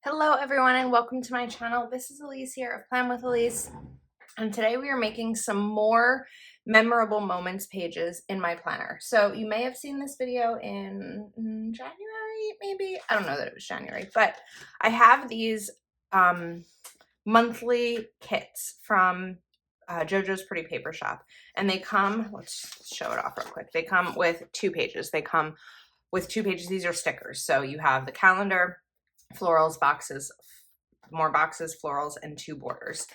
Hello everyone and welcome to my channel. This is Elise here of Plan with Elise, and today we are making some more memorable moments pages in my planner. So you may have seen this video in January, maybe. I don't know that it was January, but I have these monthly kits from JoJo's Pretty Paper Shop, and they come, let's show it off real quick. They come with 2 pages. They come with 2 pages. These are stickers. So you have the calendar, florals, boxes, more boxes, florals, and 2 borders.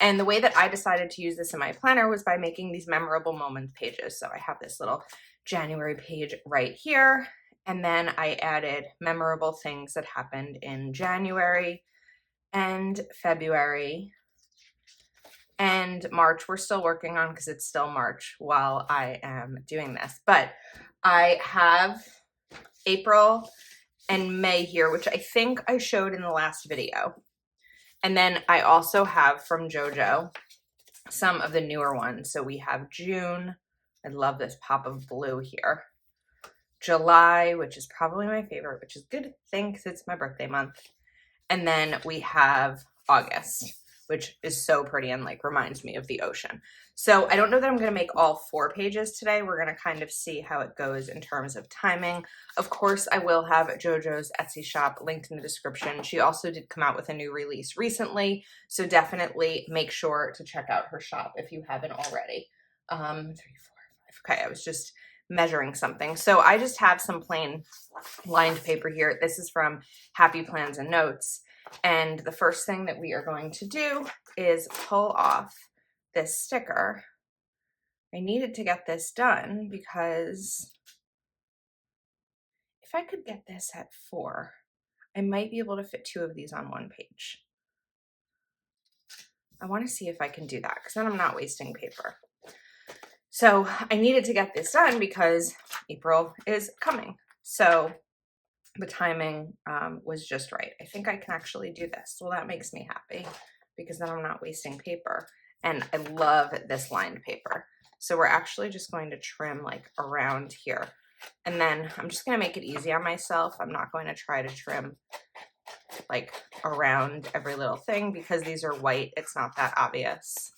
And the way that I decided to use this in my planner was by making these memorable moments pages. So I have this little January page right here. And then I added memorable things that happened in January and February and March. We're still working on because it's still March while I am doing this. But I have April and May here, which I think I showed in the last video. And then I also have from JoJo some of the newer ones. So we have June. I love this pop of blue here. July, which is probably my favorite, which is a good thing because it's my birthday month. And then we have August, which is so pretty and like reminds me of the ocean. So I don't know that I'm going to make all 4 pages today. We're going to kind of see how it goes in terms of timing. Of course, I will have JoJo's Etsy shop linked in the description. She also did come out with a new release recently, so definitely make sure to check out her shop if you haven't already. 3, 4, 5. Okay, I was just measuring something. So I just have some plain lined paper here. This is from Happy Plans and Notes. And the first thing that we are going to do is pull off this sticker. I needed to get this done because if I could get this at 4, I might be able to fit 2 of these on 1 page. I want to see if I can do that because then I'm not wasting paper. So I needed to get this done because April is coming. So the timing was just right. I think I can actually do this. Well, that makes me happy because then I'm not wasting paper. And I love this lined paper. So we're actually just going to trim like around here. And then I'm just going to make it easy on myself. I'm not going to try to trim like around every little thing because these are white. It's not that obvious.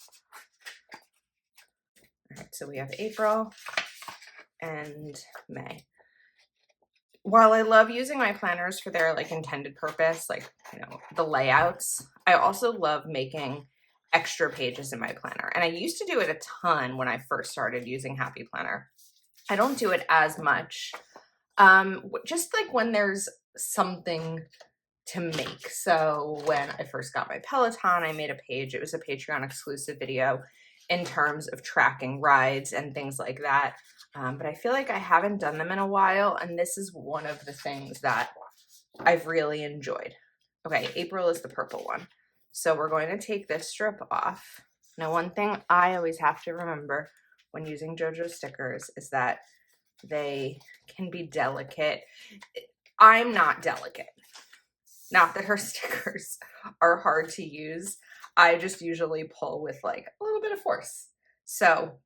All right, so we have April and May. While I love using my planners for their like intended purpose, like, you know, the layouts, I also love making extra pages in my planner. And I used to do it a ton when I first started using Happy Planner. I don't do it as much, just like when there's something to make. So when I first got my Peloton, I made a page. It was a Patreon exclusive video in terms of tracking rides and things like that. But I feel like I haven't done them in a while, and this is one of the things that I've really enjoyed. Okay, April is the purple one. So we're going to take this strip off. Now, one thing I always have to remember when using JoJo stickers is that they can be delicate. I'm not delicate. Not that her stickers are hard to use. I just usually pull with like a little bit of force. So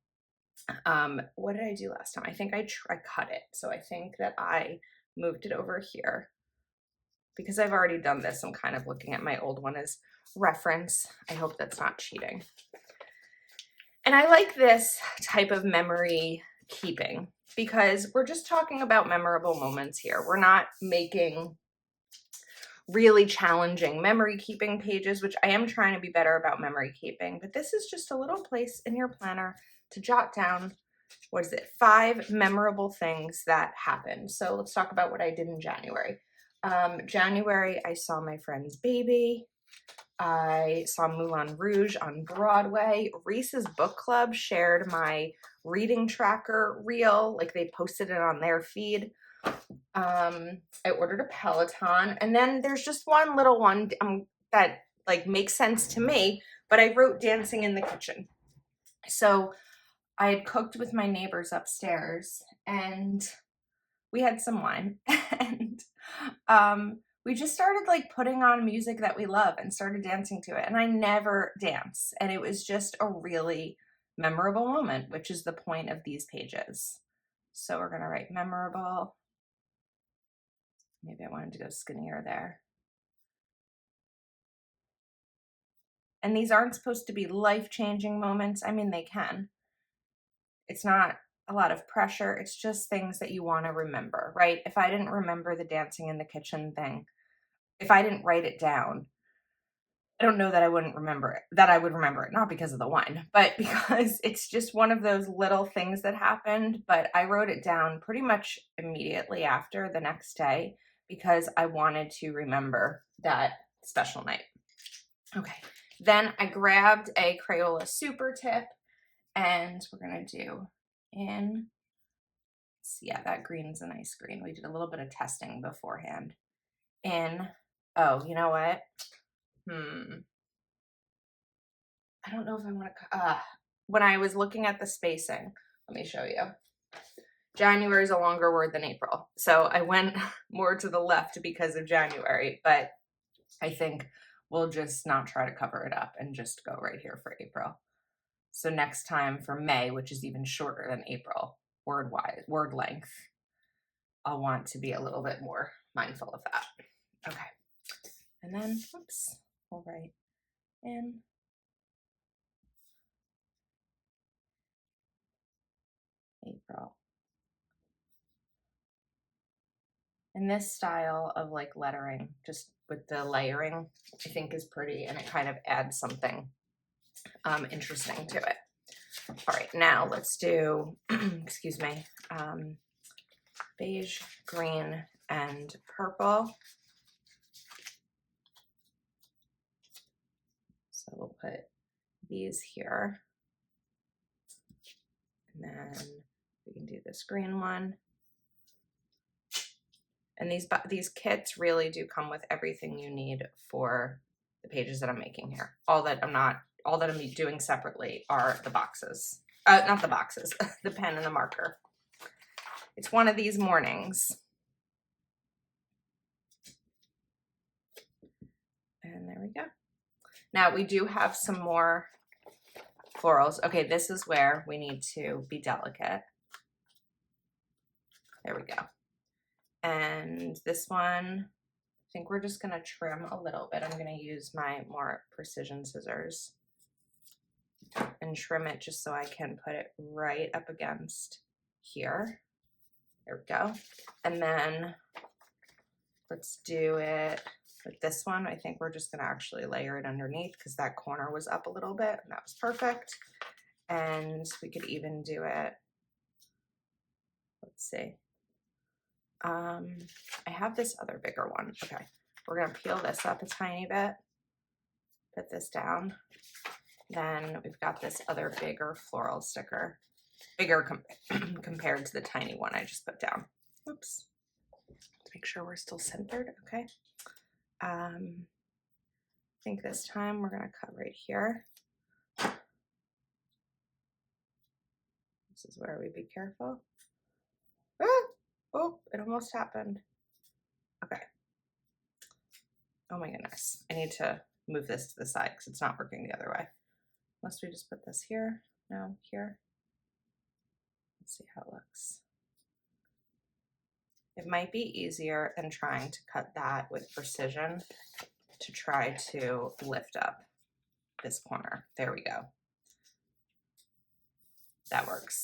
what did I do last time? I think I cut it. So I think that I moved it over here. Because I've already done this, I'm kind of looking at my old one as reference. I hope that's not cheating. And I like this type of memory keeping because we're just talking about memorable moments here. We're not making really challenging memory keeping pages, which I am trying to be better about memory keeping, but this is just a little place in your planner to jot down, what is it, 5 memorable things that happened. So let's talk about what I did in January. January, I saw my friend's baby. I saw Moulin Rouge on Broadway. Reese's Book Club shared my reading tracker reel, like they posted it on their feed. I ordered a Peloton, and then there's just one little one that like makes sense to me, but I wrote dancing in the kitchen. So I had cooked with my neighbors upstairs, and we had some wine, and we just started like putting on music that we love and started dancing to it. And I never dance, and it was just a really memorable moment, which is the point of these pages. So we're gonna write memorable. Maybe I wanted to go skinnier there. And these aren't supposed to be life-changing moments. I mean, they can. It's not a lot of pressure. It's just things that you want to remember, right? If I didn't remember the dancing in the kitchen thing, if I didn't write it down, I don't know that I wouldn't remember it, that I would remember it, not because of the wine, but because it's just one of those little things that happened. But I wrote it down pretty much immediately after the next day because I wanted to remember that special night. Okay, then I grabbed a Crayola Super Tip and we're gonna do in, yeah, that green's a nice green. We did a little bit of testing beforehand. In, oh, you know what? I don't know if I want to, when I was looking at the spacing, let me show you. January is a longer word than April. So I went more to the left because of January, but I think we'll just not try to cover it up and just go right here for April. So next time for May, which is even shorter than April, word length, I'll want to be a little bit more mindful of that. Okay. And then, oops, we'll write in April. And this style of like lettering, just with the layering, I think is pretty, and it kind of adds something interesting to it. All right, now let's do, excuse me, beige, green, and purple. So we'll put these here. And then we can do this green one. And these kits really do come with everything you need for the pages that I'm making here. All that I'm doing separately are the boxes. Not the boxes, the pen and the marker. It's one of these mornings. And there we go. Now we do have some more florals. Okay, this is where we need to be delicate. There we go. And this one, I think we're just gonna trim a little bit. I'm gonna use my more precision scissors and trim it just so I can put it right up against here. There we go. And then let's do it with this one. I think we're just gonna actually layer it underneath because that corner was up a little bit and that was perfect. And we could even do it, let's see. I have this other bigger one. Okay, we're gonna peel this up a tiny bit, put this down. Then we've got this other bigger floral sticker, bigger compared to the tiny one I just put down. Oops. Make sure we're still centered. Okay. I think this time we're gonna cut right here. This is where we be careful. Ah! Oh, it almost happened. Okay. Oh my goodness. I need to move this to the side because it's not working the other way. Unless we just put this here, no, here. Let's see how it looks. It might be easier than trying to cut that with precision to try to lift up this corner. There we go. That works.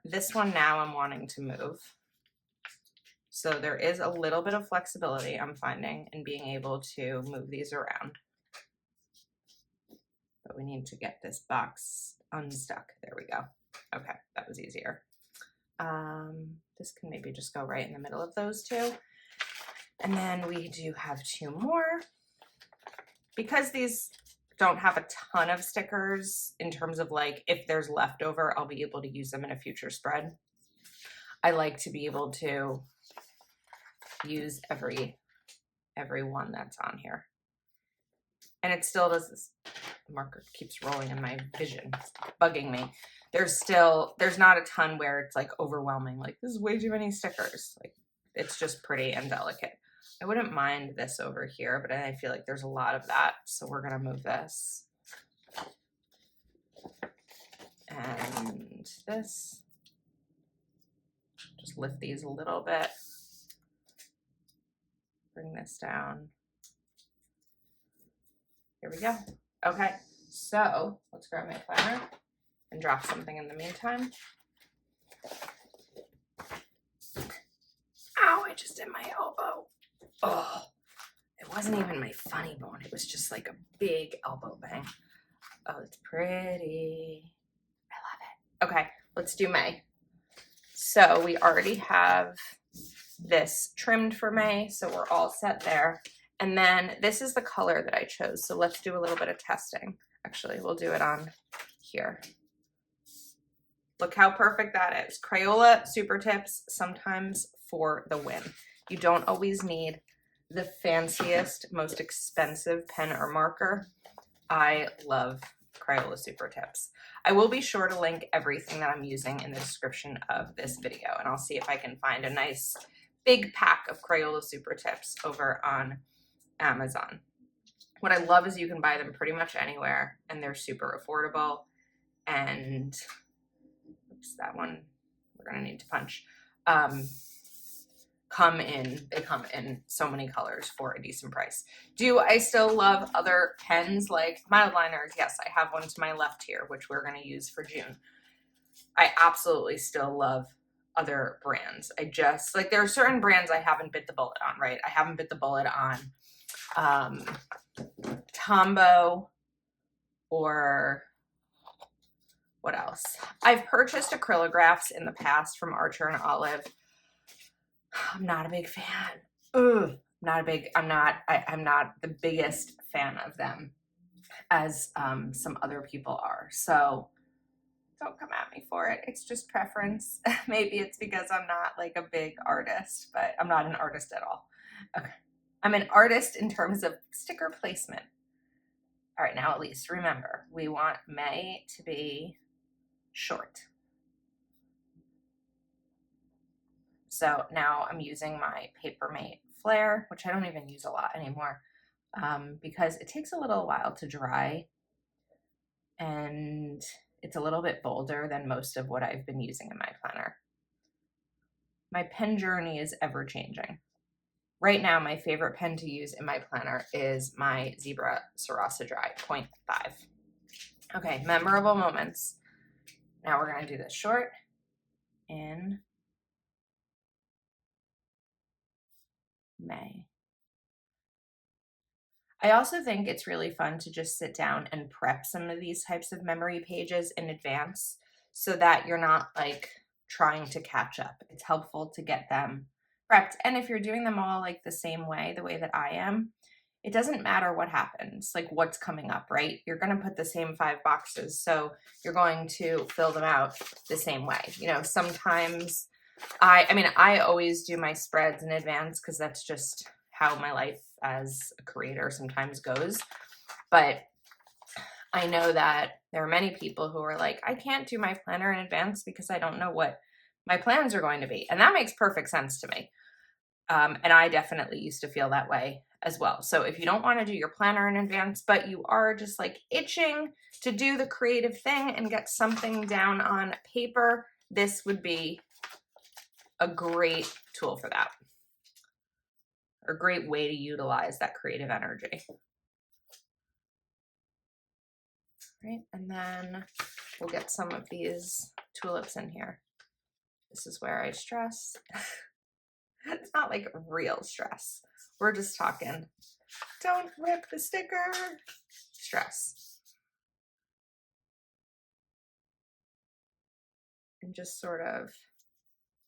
This one now I'm wanting to move. So there is a little bit of flexibility I'm finding in being able to move these around. But we need to get this box unstuck. There we go. Okay, that was easier. This can maybe just go right in the middle of those two. And then we do have two more. Because these don't have a ton of stickers in terms of like, if there's leftover, I'll be able to use them in a future spread. I like to be able to use every one that's on here. And it still does this, the marker keeps rolling in my vision, it's bugging me. There's not a ton where it's like overwhelming, like this is way too many stickers. Like it's just pretty and delicate. I wouldn't mind this over here, but I feel like there's a lot of that. So we're gonna move this. And this. Just lift these a little bit. Bring this down. Here we go. Okay, so let's grab my planner and drop something in the meantime. Ow, I just hit my elbow. Oh, it wasn't even my funny bone. It was just like a big elbow bang. Oh, it's pretty. I love it. Okay, let's do May. So we already have this trimmed for May, so we're all set there. And then this is the color that I chose. So let's do a little bit of testing. Actually, we'll do it on here. Look how perfect that is. Crayola Super Tips, sometimes for the win. You don't always need the fanciest, most expensive pen or marker. I love Crayola Super Tips. I will be sure to link everything that I'm using in the description of this video, and I'll see if I can find a nice big pack of Crayola Super Tips over on Amazon. What I love is you can buy them pretty much anywhere, and they're super affordable. And oops, that one we're gonna need to punch. They come in so many colors for a decent price. Do I still love other pens like Mildliners? Yes, I have one to my left here, which we're going to use for June. I absolutely still love other brands. I just, like, there are certain brands I haven't bit the bullet on, right? I haven't bit the bullet on Tombow, or what else? I've purchased acrylographs in the past from Archer and Olive. I'm not a big fan. I'm not the biggest fan of them as some other people are. So don't come at me for it. It's just preference. Maybe it's because I'm not like a big artist, but I'm not an artist at all. Okay. I'm an artist in terms of sticker placement. All right, now at least remember, we want May to be short. So now I'm using my Papermate Flare, which I don't even use a lot anymore, because it takes a little while to dry, and it's a little bit bolder than most of what I've been using in my planner. My pen journey is ever changing. Right now, my favorite pen to use in my planner is my Zebra Sarasa Dry 0.5. Okay, memorable moments. Now we're going to do this short in May. I also think it's really fun to just sit down and prep some of these types of memory pages in advance so that you're not like trying to catch up. It's helpful to get them prepped. And if you're doing them all like the same way, the way that I am, it doesn't matter what happens, like what's coming up, right? You're going to put the same 5 boxes. So you're going to fill them out the same way. You know, sometimes I always do my spreads in advance because that's just how my life as a creator sometimes goes. But I know that there are many people who are like, I can't do my planner in advance because I don't know what my plans are going to be. And that makes perfect sense to me. And I definitely used to feel that way as well. So if you don't want to do your planner in advance, but you are just like itching to do the creative thing and get something down on paper, this would be a great tool for that. Or a great way to utilize that creative energy. Right, and then we'll get some of these tulips in here. This is where I stress. It's not like real stress. We're just talking, don't rip the sticker stress. And just sort of,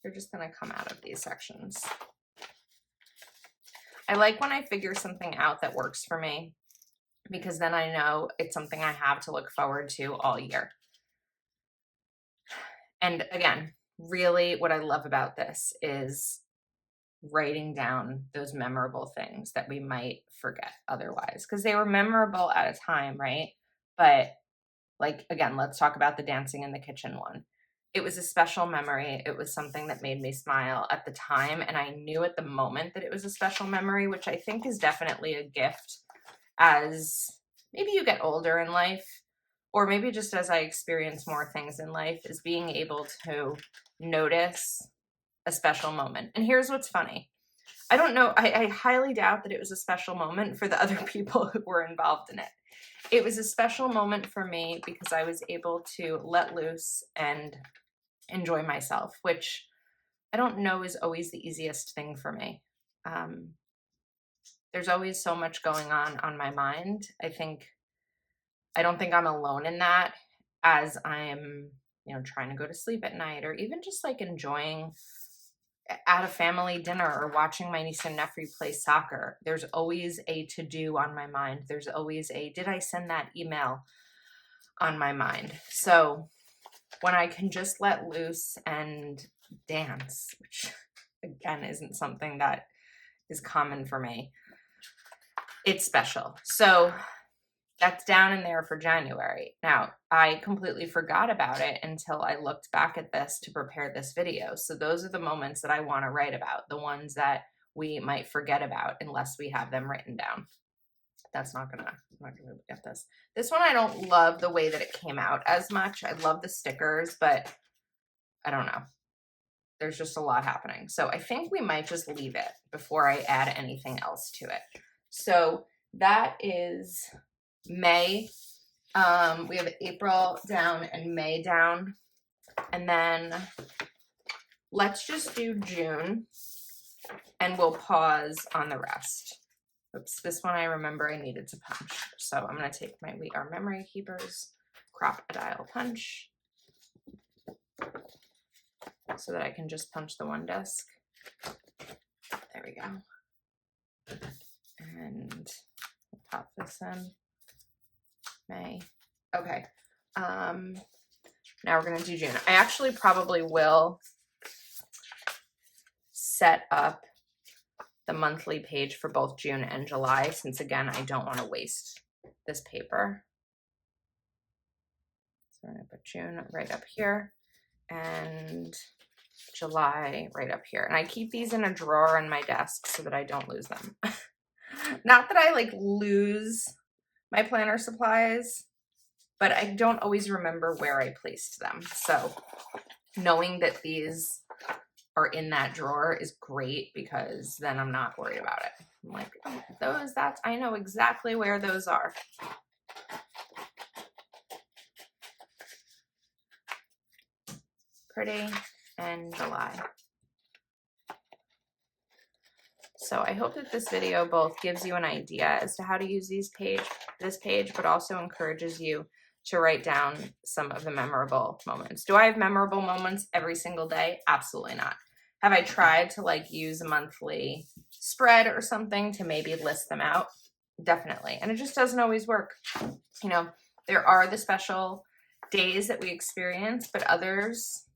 they're just gonna come out of these sections. I like when I figure something out that works for me, because then I know it's something I have to look forward to all year. And again, really what I love about this is writing down those memorable things that we might forget otherwise, because they were memorable at a time, right? But like, again, let's talk about the dancing in the kitchen one. It was a special memory. It was something that made me smile at the time. And I knew at the moment that it was a special memory, which I think is definitely a gift as maybe you get older in life, or maybe just as I experience more things in life, is being able to notice a special moment. And here's what's funny. I don't know. I highly doubt that it was a special moment for the other people who were involved in it. It was a special moment for me because I was able to let loose and enjoy myself, which I don't know is always the easiest thing for me. There's always so much going on my mind. I don't think I'm alone in that as I'm, trying to go to sleep at night or even just like enjoying at a family dinner or watching my niece and nephew play soccer. There's always a to do on my mind. There's always a did I send that email on my mind. So when I can just let loose and dance, which again isn't something that is common for me, it's special. So that's down in there for January. Now, I completely forgot about it until I looked back at this to prepare this video. So those are the moments that I want to write about, the ones that we might forget about unless we have them written down. That's not gonna, I'm not gonna get this. This one, I don't love the way that it came out as much. I love the stickers, but I don't know. There's just a lot happening. So I think we might just leave it before I add anything else to it. So that is May. We have April down and May down. And then let's just do June and we'll pause on the rest. Oops, this one I remember I needed to punch. So I'm going to take my We Are Memory Keepers Crop-A-Dile punch so that I can just punch the one disc. There we go. And pop this in. May. Okay. Now we're going to do June. I actually probably will set up the monthly page for both June and July, since again, I don't want to waste this paper. So I'm going to put June right up here and July right up here. And I keep these in a drawer on my desk so that I don't lose them. Not that I like lose my planner supplies, but I don't always remember where I placed them. So knowing that these are in that drawer is great because then I'm not worried about it. I'm like, oh, I know exactly where those are. Pretty and July. So I hope that this video both gives you an idea as to how to use this page, but also encourages you to write down some of the memorable moments. Do I have memorable moments every single day? Absolutely not. Have I tried to like use a monthly spread or something to maybe list them out? Definitely. And it just doesn't always work. There are the special days that we experience, but others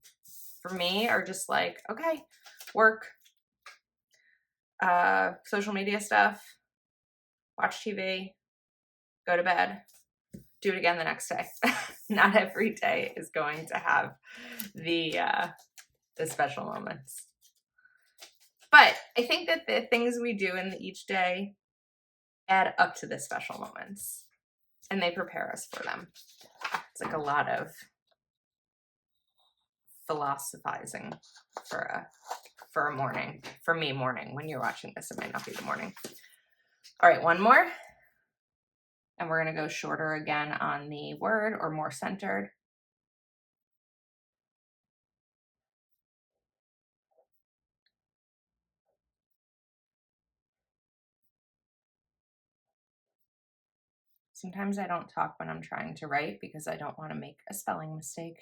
for me are just like, okay, work, social media stuff, watch TV, go to bed, do it again the next day. Not every day is going to have the special moments. But I think that the things we do in each day add up to the special moments and they prepare us for them. It's like a lot of philosophizing for a morning. For me, morning. When you're watching this, it might not be the morning. All right, one more. And we're going to go shorter again on the word or more centered. Sometimes I don't talk when I'm trying to write because I don't want to make a spelling mistake.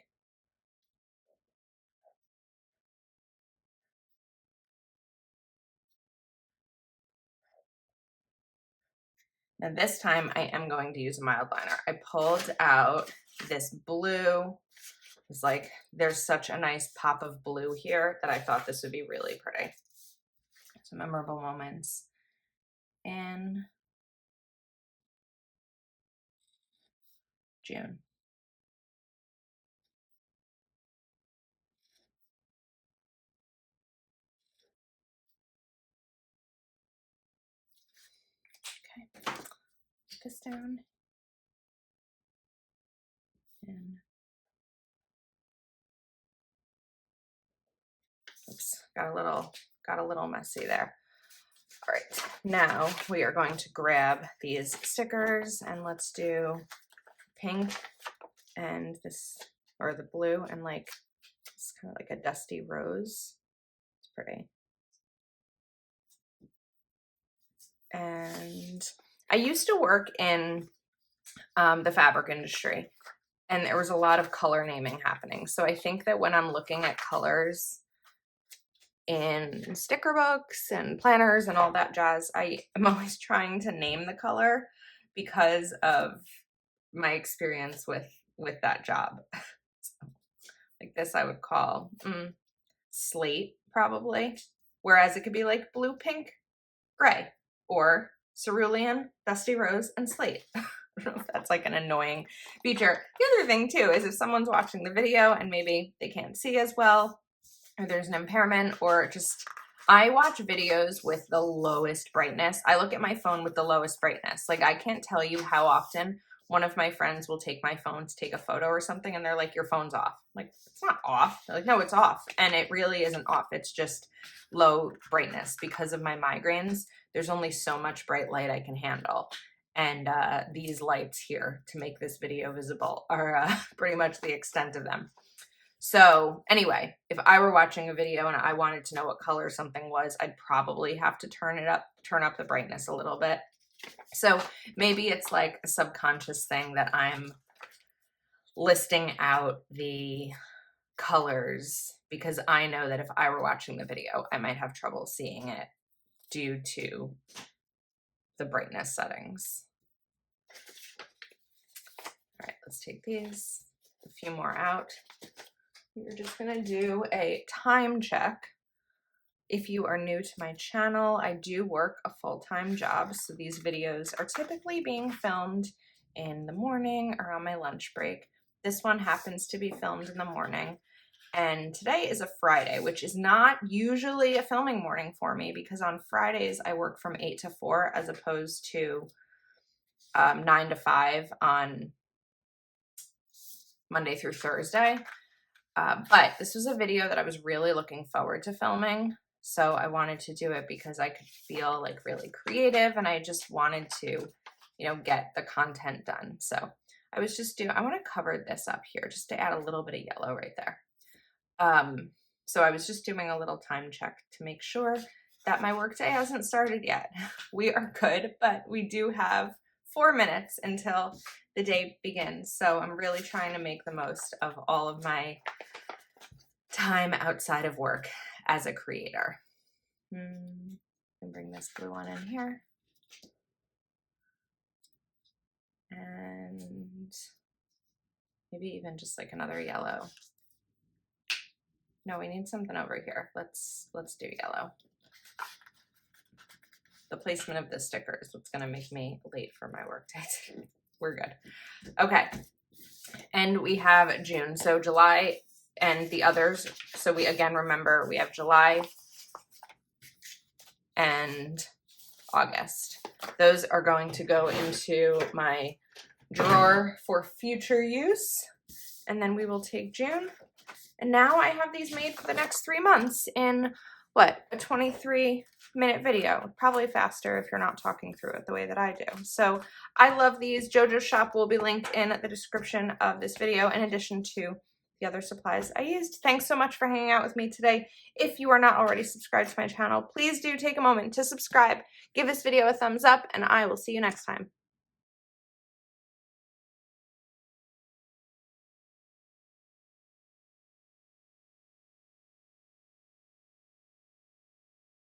Now this time I am going to use a mild liner. I pulled out this blue. It's like there's such a nice pop of blue here that I thought this would be really pretty. Some memorable moments in June. Okay, put this down. And oops, got a little messy there. All right, now we are going to grab these stickers and let's do pink and this, or the blue, and like it's kind of like a dusty rose. It's pretty. And I used to work in the fabric industry, and there was a lot of color naming happening. So I think that when I'm looking at colors in sticker books and planners and all that jazz, I am always trying to name the color because of my experience with that job. So, like this I would call slate probably, whereas it could be like blue, pink, gray, or cerulean, dusty rose, and slate. I don't know if that's like an annoying feature. The other thing too is if someone's watching the video and maybe they can't see as well, or there's an impairment, or just, I watch videos with the lowest brightness. I look at my phone with the lowest brightness. Like I can't tell you how often one of my friends will take my phone to take a photo or something and they're like, your phone's off. I'm like, it's not off. They're like, no, it's off. And it really isn't off. It's just low brightness because of my migraines. There's only so much bright light I can handle. And these lights here to make this video visible are pretty much the extent of them. So anyway, if I were watching a video and I wanted to know what color something was, I'd probably have to turn up the brightness a little bit. So maybe it's like a subconscious thing that I'm listing out the colors because I know that if I were watching the video, I might have trouble seeing it due to the brightness settings. All right, let's take these, a few more out. We're just gonna do a time check. If you are new to my channel, I do work a full-time job, so these videos are typically being filmed in the morning or on my lunch break. This one happens to be filmed in the morning, and today is a Friday, which is not usually a filming morning for me because on Fridays I work from 8 to 4 as opposed to 9 to 5 on Monday through Thursday. But this was a video that I was really looking forward to filming. So I wanted to do it because I could feel like really creative and I just wanted to, you know, get the content done. So I was just I want to cover this up here just to add a little bit of yellow right there. So I was just doing a little time check to make sure that my workday hasn't started yet. We are good, but we do have 4 minutes until the day begins. So I'm really trying to make the most of all of my time outside of work as a creator. And bring this blue one in here. And maybe even just like another yellow. No, we need something over here. Let's do yellow. The placement of the sticker is what's gonna make me late for my work day. We're good. Okay. And we have June. So July and the others. So we again remember we have July and August. Those are going to go into my drawer for future use. And then we will take June. And now I have these made for the next 3 months in what, a 23-minute video, probably faster if you're not talking through it the way that I do. So I love these. JoJo's shop will be linked in the description of this video in addition to the other supplies I used. Thanks so much for hanging out with me today. If you are not already subscribed to my channel, please do take a moment to subscribe, give this video a thumbs up, and I will see you next time.